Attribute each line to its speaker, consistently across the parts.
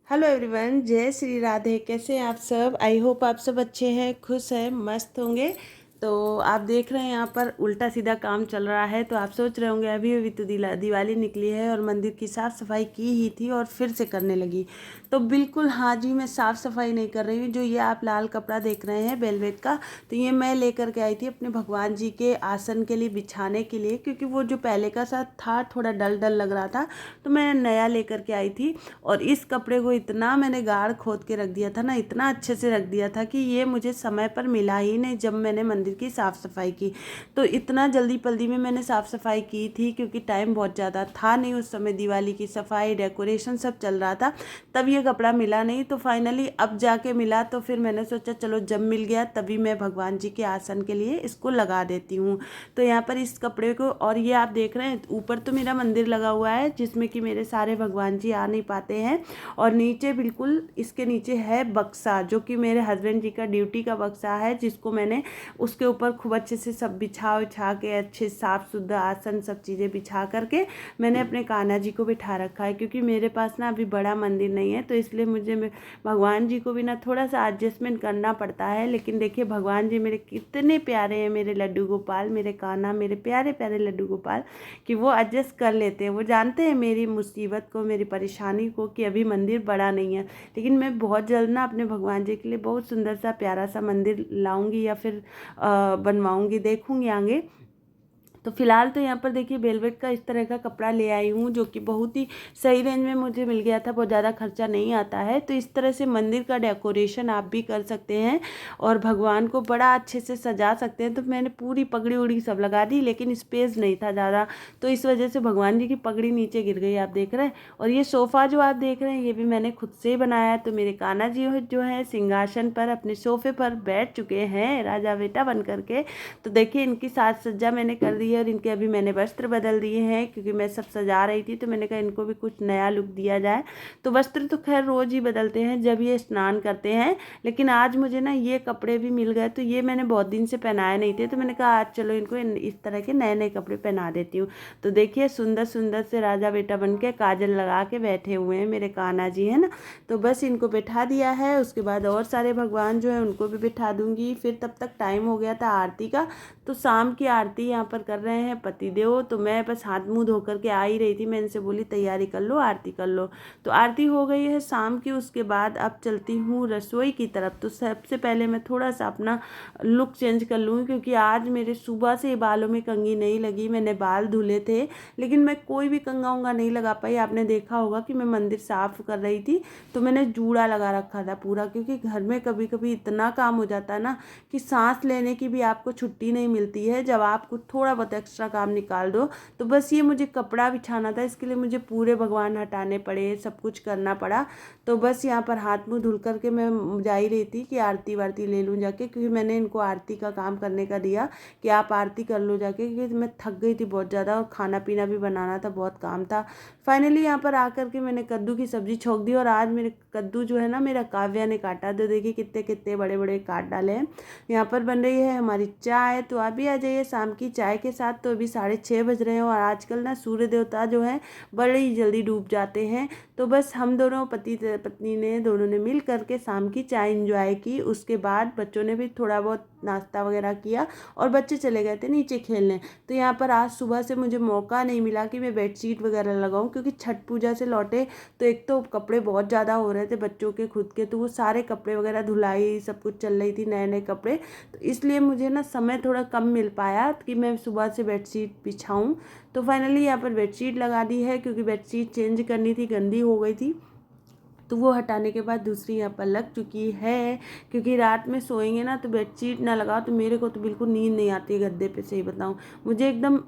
Speaker 1: Hello everyone, जय श्री राधे। कैसे हैं आप सब? आई होप आप सब अच्छे हैं, खुश हैं, मस्त होंगे। तो आप देख रहे हैं यहाँ पर उल्टा सीधा काम चल रहा है। तो आप सोच रहे होंगे अभी अभी तो दिवाली निकली है और मंदिर की साफ़ सफाई की ही थी और फिर से करने लगी। तो बिल्कुल हाँ जी, मैं साफ़ सफाई नहीं कर रही हूँ। जो ये आप लाल कपड़ा देख रहे हैं वेलवेट का, तो ये मैं लेकर के आई थी अपने भगवान जी के आसन के लिए बिछाने के लिए, क्योंकि वो जो पहले का सा था थोड़ा डल डल लग रहा था। तो मैं नया लेकर के आई थी। और इस कपड़े को इतना मैंने गाढ़ खोद के रख दिया था ना, इतना अच्छे से रख दिया था कि ये मुझे समय पर मिला ही नहीं जब मैंने मंदिर की साफ़ सफाई की। तो इतना जल्दी पल्दी में मैंने साफ़ सफाई की थी, क्योंकि टाइम बहुत ज़्यादा था नहीं उस समय। दिवाली की सफाई डेकोरेशन सब चल रहा था, तब ये कपड़ा मिला नहीं। तो फाइनली अब जाके मिला, तो फिर मैंने सोचा चलो जब मिल गया तभी मैं भगवान जी के आसन के लिए इसको लगा देती हूँ। तो यहाँ पर इस कपड़े को, और ये आप देख रहे हैं ऊपर तो मेरा मंदिर लगा हुआ है जिसमें कि मेरे सारे भगवान जी आ नहीं पाते हैं। और नीचे बिल्कुल इसके नीचे है बक्सा, जो कि मेरे हस्बैंड जी का ड्यूटी का बक्सा है, जिसको मैंने उसके ऊपर खूब अच्छे से सब बिछा उछा के अच्छे साफ सुथरा आसन सब चीज़ें बिछा करके मैंने अपने कान्हा जी को बिठा रखा है। क्योंकि मेरे पास ना अभी बड़ा मंदिर नहीं है, तो इसलिए मुझे भगवान जी को भी ना थोड़ा सा एडजस्टमेंट करना पड़ता है। लेकिन देखिए भगवान जी मेरे कितने प्यारे हैं, मेरे लड्डू गोपाल, मेरे कान्हा, मेरे प्यारे प्यारे लड्डू गोपाल, कि वो एडजस्ट कर लेते हैं। वो जानते हैं मेरी मुसीबत को, मेरी परेशानी को, कि अभी मंदिर बड़ा नहीं है। लेकिन मैं बहुत जल्द ना अपने भगवान जी के लिए बहुत सुंदर सा प्यारा सा मंदिर लाऊंगी या फिर बनवाऊंगी, देखूंगी आगे। तो फिलहाल तो यहाँ पर देखिए वेलवेट का इस तरह का कपड़ा ले आई हूँ, जो कि बहुत ही सही रेंज में मुझे मिल गया था, बहुत ज़्यादा खर्चा नहीं आता है। तो इस तरह से मंदिर का डेकोरेशन आप भी कर सकते हैं और भगवान को बड़ा अच्छे से सजा सकते हैं। तो मैंने पूरी पगड़ी उड़ी सब लगा दी, लेकिन स्पेस नहीं था ज़्यादा, तो इस वजह से भगवान जी की पगड़ी नीचे गिर गई, आप देख रहे हैं। और ये सोफ़ा जो आप देख रहे हैं ये भी मैंने खुद से ही बनाया है। तो मेरे कान्हा जी जो है सिंहासन पर अपने सोफ़े पर बैठ चुके हैं राजा बेटा बन करके। तो देखिए इनकी साज सज्जा मैंने कर दी है और इनके अभी मैंने वस्त्र बदल दिए हैं, क्योंकि मैं सब सजा रही थी तो मैंने कहा इनको भी कुछ नया लुक दिया जाए। तो वस्त्र तो खैर रोज़ ही बदलते हैं जब ये स्नान करते हैं, लेकिन आज मुझे ना ये कपड़े भी मिल गए। तो ये मैंने बहुत दिन से पहनाए नहीं थे, तो मैंने कहा आज चलो इनको इस तरह के नए नए कपड़े पहना देती हूँ। तो देखिए सुंदर सुंदर से राजा बेटा बन के काजल लगा के बैठे हुए हैं मेरे कान्हा जी, है ना। तो बस इनको बैठा दिया है, उसके बाद और सारे भगवान जो है उनको भी बिठा दूंगी। फिर तब तक टाइम हो गया था आरती का। तो शाम की आरती यहाँ पर कर रहे हैं पतिदेव। तो मैं बस हाथ मुंह धो करके आ ही रही थी, मैं इनसे बोली तैयारी कर लो, आरती कर लो। तो आरती हो गई है शाम की। उसके बाद अब चलती हूँ रसोई की तरफ। तो सबसे पहले मैं थोड़ा सा अपना लुक चेंज कर लूँगी, क्योंकि आज मेरे सुबह से बालों में कंघी नहीं लगी। मैंने बाल धुले थे, लेकिन मैं कोई भी कंघा उंगा नहीं लगा पाई। आपने देखा होगा कि मैं मंदिर साफ कर रही थी तो मैंने जूड़ा लगा रखा था पूरा, क्योंकि घर में कभी कभी इतना काम हो जाता है ना कि सांस लेने की भी आपको छुट्टी नहीं मिलती है जब आपको थोड़ा बहुत एक्स्ट्रा काम निकाल दो। तो बस ये मुझे कपड़ा बिछाना था, इसके लिए मुझे पूरे भगवान हटाने पड़े, सब कुछ करना पड़ा। तो बस यहाँ पर हाथ मुंह धुल करके मैं जा ही रही थी कि आरती वारती ले लूँ जाके, क्योंकि मैंने इनको आरती का काम करने का दिया कि आप आरती कर लो जाके, क्योंकि मैं थक गई थी बहुत ज़्यादा और खाना पीना भी बनाना था, बहुत काम था। फाइनली यहाँ पर आकर के मैंने कद्दू की सब्जी छोंक दी। और आज मेरे कद्दू जो है ना मेरा काव्या ने काटा, तो देखिए कितने कितने बड़े बड़े काट डाले हैं। यहाँ पर बन रही है हमारी चाय, तो आप भी आ जाइए शाम की चाय के साथ। तो अभी 6:30 बज रहे हैं और आजकल ना सूर्य देवता जो है बड़े ही जल्दी डूब जाते हैं। तो बस हम दोनों पति पत्नी ने दोनों ने मिल करके शाम की चाय इंजॉय की। उसके बाद बच्चों ने भी थोड़ा बहुत नाश्ता वगैरह किया और बच्चे चले गए थे नीचे खेलने। तो यहाँ पर आज सुबह से मुझे मौका नहीं मिला कि मैं बेडशीट वगैरह लगाऊं, क्योंकि छठ पूजा से लौटे तो एक तो कपड़े बहुत ज़्यादा हो रहे थे बच्चों के खुद के, तो वो सारे कपड़े वगैरह धुलाई सब कुछ चल रही थी, नए नए कपड़े। तो इसलिए मुझे ना समय थोड़ा कम मिल पाया कि मैं सुबह से बेडशीट बिछाऊं। तो फाइनली यहाँ पर बेडशीट लगा दी है, क्योंकि बेडशीट चेंज करनी थी, गंदी हो गई थी। तो वो हटाने के बाद दूसरी यहाँ पर लग चुकी है, क्योंकि रात में सोएंगे ना तो बेडशीट ना लगाओ तो मेरे को तो बिल्कुल नींद नहीं आती है गद्दे पे, सही बताऊँ। मुझे एकदम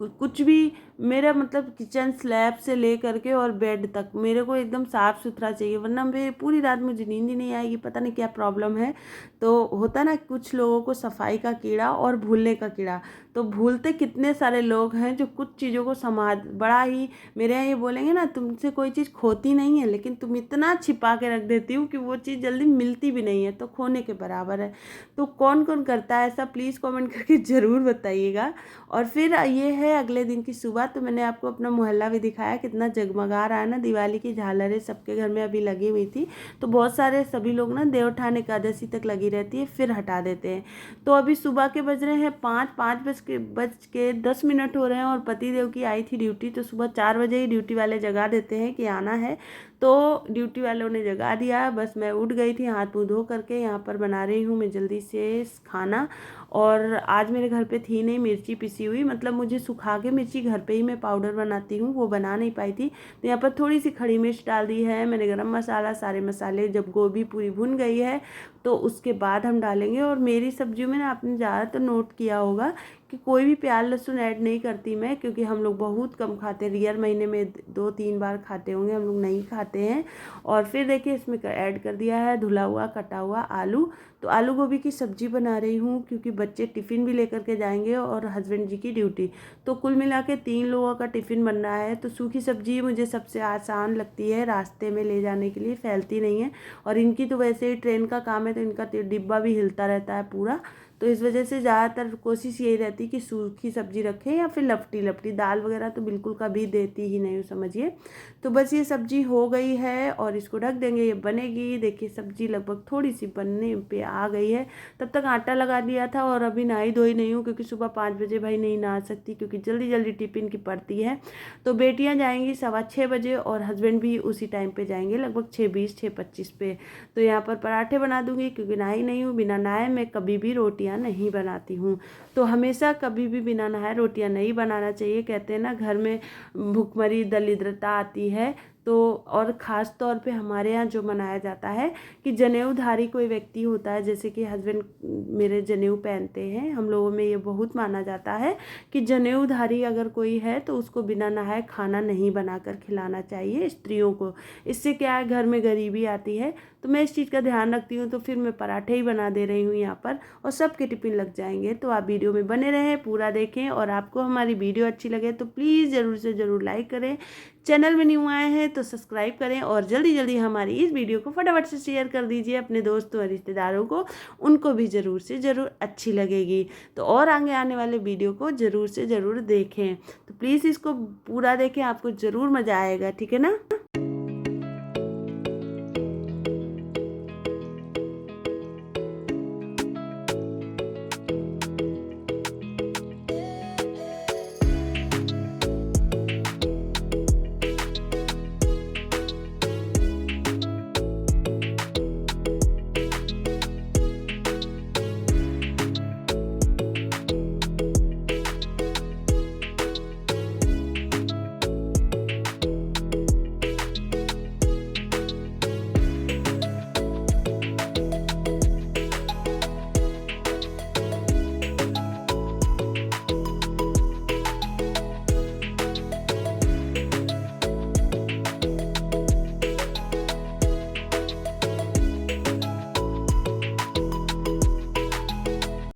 Speaker 1: कुछ भी, मेरा मतलब किचन स्लैब से ले करके और बेड तक मेरे को एकदम साफ़ सुथरा चाहिए, वरना मेरे पूरी रात मुझे नींद ही नहीं आएगी, पता नहीं क्या प्रॉब्लम है। तो होता ना कुछ लोगों को सफाई का कीड़ा और भूलने का कीड़ा। तो भूलते कितने सारे लोग हैं जो कुछ चीज़ों को समाज बड़ा ही, मेरे यहाँ ये बोलेंगे ना तुमसे कोई चीज़ खोती नहीं है, लेकिन तुम इतना इतना छिपा के रख देती हूँ कि वो चीज़ जल्दी मिलती भी नहीं है, तो खोने के बराबर है। तो कौन कौन करता है ऐसा, प्लीज़ कमेंट करके ज़रूर बताइएगा। और फिर ये है अगले दिन की सुबह। तो मैंने आपको अपना मोहल्ला भी दिखाया, कितना जगमगा रहा है ना, दिवाली की झालरें सबके घर में अभी लगी हुई थी। तो बहुत सारे सभी लोग ना देवउठान एकादशी तक लगी रहती है, फिर हटा देते हैं। तो अभी सुबह के बज रहे हैं 5:05 हो रहे हैं, और पति देव की आई थी ड्यूटी, तो सुबह 4 बजे ही ड्यूटी वाले जगा देते हैं कि आना है। तो ड्यूटी वालों ने जगा दिया, बस मैं उठ गई थी हाथ मुँह धो करके। यहाँ पर बना रही हूँ मैं जल्दी से खाना। और आज मेरे घर पे थी नहीं मिर्ची पिसी हुई, मतलब मुझे सुखा के मिर्ची घर पे ही मैं पाउडर बनाती हूँ, वो बना नहीं पाई थी। तो यहाँ पर थोड़ी सी खड़ी मिर्च डाल दी है मैंने, गरम मसाला, सारे मसाले। जब गोभी पूरी भुन गई है तो उसके बाद हम डालेंगे। और मेरी सब्जियों में ना आपने ज़्यादातर नोट किया होगा कि कोई भी प्याज लहसुन ऐड नहीं करती मैं, क्योंकि हम लोग बहुत कम खाते हैं। रियल महीने में 2-3 बार खाते होंगे, हम लोग नहीं खाते हैं। और फिर देखिए इसमें ऐड कर दिया है धुला हुआ कटा हुआ आलू। तो आलू गोभी की सब्ज़ी बना रही हूँ, क्योंकि बच्चे टिफ़िन भी लेकर के जाएंगे और हस्बैंड जी की ड्यूटी। तो कुल मिला के 3 लोगों का टिफ़िन बन रहा है। तो सूखी सब्ज़ी मुझे सबसे आसान लगती है, रास्ते में ले जाने के लिए, फैलती नहीं है। और इनकी तो वैसे ही ट्रेन का काम है, तो इनका डिब्बा भी हिलता रहता है पूरा। तो इस वजह से ज़्यादातर कोशिश यही रहती है कि सूखी सब्ज़ी रखें, या फिर लपटी लपटी। दाल वगैरह तो बिल्कुल कभी देती ही नहीं हूँ, समझिए। तो बस ये सब्ज़ी हो गई है और इसको ढक देंगे, ये बनेगी। देखिए सब्ज़ी लगभग थोड़ी सी बनने पे आ गई है। तब तक आटा लगा दिया था, और अभी नहाई धोई नहीं हूँ, क्योंकि सुबह 5 बजे भाई नहीं नहा सकती, क्योंकि जल्दी जल्दी टिफ़िन की पड़ती है। तो बेटियाँ जाएंगी 6:15 बजे, और हस्बैंड भी उसी टाइम पर जाएंगे, लगभग 6:20 6:25 पे। तो यहाँ पर पराठे बना दूँगी, क्योंकि नहाई नहीं हूँ। बिना नहाए मैं कभी भी रोटियाँ नहीं बनाती हूँ। तो हमेशा कभी भी बिना नहाए रोटियां नहीं बनाना चाहिए। कहते हैं ना, घर में भूखमरी दरिद्रता आती है। तो और ख़ास तौर पे हमारे यहाँ जो मनाया जाता है कि जनेऊधारी कोई व्यक्ति होता है, जैसे कि हस्बैंड मेरे जनेऊ पहनते हैं, हम लोगों में ये बहुत माना जाता है कि जनेऊधारी अगर कोई है तो उसको बिना नहाए खाना नहीं बनाकर खिलाना चाहिए स्त्रियों को। इससे क्या है, घर में गरीबी आती है। तो मैं इस चीज़ का ध्यान रखती हूँ। तो फिर मैं पराठे ही बना दे रही हूँ यहाँ पर, और सबके टिफ़िन लग जाएंगे। तो आप वीडियो में बने रहें, पूरा देखें। और आपको हमारी वीडियो अच्छी लगे तो प्लीज़ ज़रूर से ज़रूर लाइक करें। चैनल में न्यू आए हैं तो सब्सक्राइब करें, और जल्दी जल्दी हमारी इस वीडियो को फटाफट से शेयर कर दीजिए अपने दोस्तों और रिश्तेदारों को, उनको भी ज़रूर से ज़रूर अच्छी लगेगी। तो और आगे आने वाले वीडियो को ज़रूर से ज़रूर देखें। तो प्लीज़ इसको पूरा देखें, आपको ज़रूर मज़ा आएगा, ठीक है ना।